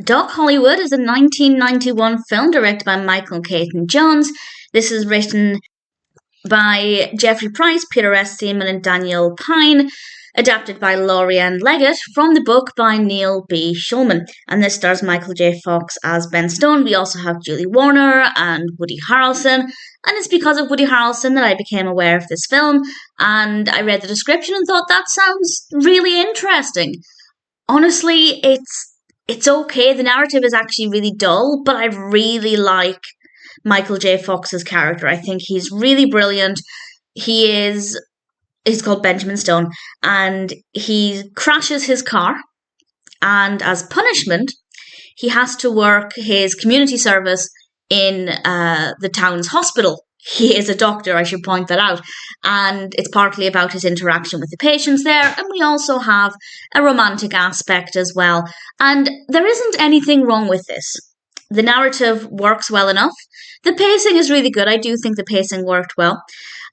Doc Hollywood is a 1991 film directed by Michael Caton-Jones. This is written by Jeffrey Price, Peter S. Seaman, and Daniel Pine, adapted by Laurie Ann Leggett from the book by Neil B. Schulman. And this stars Michael J. Fox as Ben Stone. We also have Julie Warner and Woody Harrelson. And it's because of Woody Harrelson that I became aware of this film. And I read the description and thought that sounds really interesting. Honestly, it's okay. The narrative is actually really dull, but I really like Michael J. Fox's character. I think he's really brilliant. He's called Benjamin Stone, and he crashes his car, and as punishment, he has to work his community service in the town's hospital. He is a doctor, I should point that out, and it's partly about his interaction with the patients there, and we also have a romantic aspect as well, and there isn't anything wrong with this. The narrative works well enough. The pacing is really good. I do think the pacing worked well,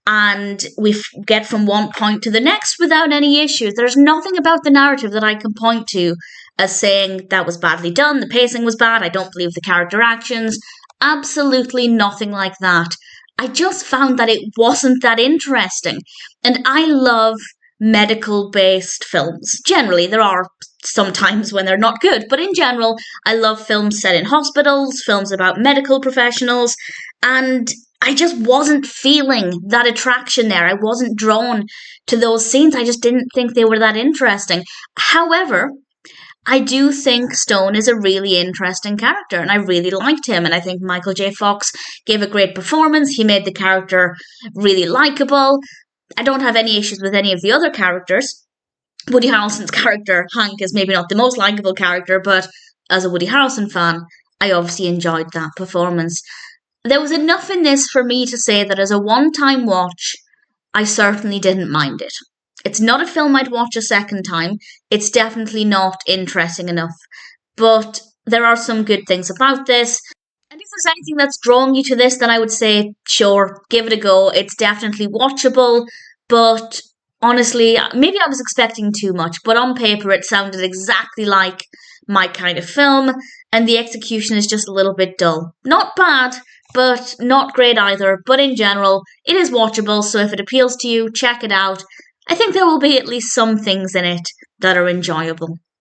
and we get from one point to the next without any issues. There's nothing about the narrative that I can point to as saying that was badly done, the pacing was bad, I don't believe the character actions, absolutely nothing like that. I just found that it wasn't that interesting. And I love medical-based films. Generally, there are some times when they're not good, but in general, I love films set in hospitals, films about medical professionals, and I just wasn't feeling that attraction there. I wasn't drawn to those scenes. I just didn't think they were that interesting. However, I do think Stone is a really interesting character, and I really liked him, and I think Michael J. Fox gave a great performance. He made the character really likeable. I don't have any issues with any of the other characters. Woody Harrelson's character, Hank, is maybe not the most likeable character, but as a Woody Harrelson fan, I obviously enjoyed that performance. There was enough in this for me to say that as a one-time watch, I certainly didn't mind it. It's not a film I'd watch a second time. It's definitely not interesting enough. But there are some good things about this. And if there's anything that's drawing you to this, then I would say, sure, give it a go. It's definitely watchable. But honestly, maybe I was expecting too much. But on paper, it sounded exactly like my kind of film. And the execution is just a little bit dull. Not bad, but not great either. But in general, it is watchable. So if it appeals to you, check it out. I think there will be at least some things in it that are enjoyable.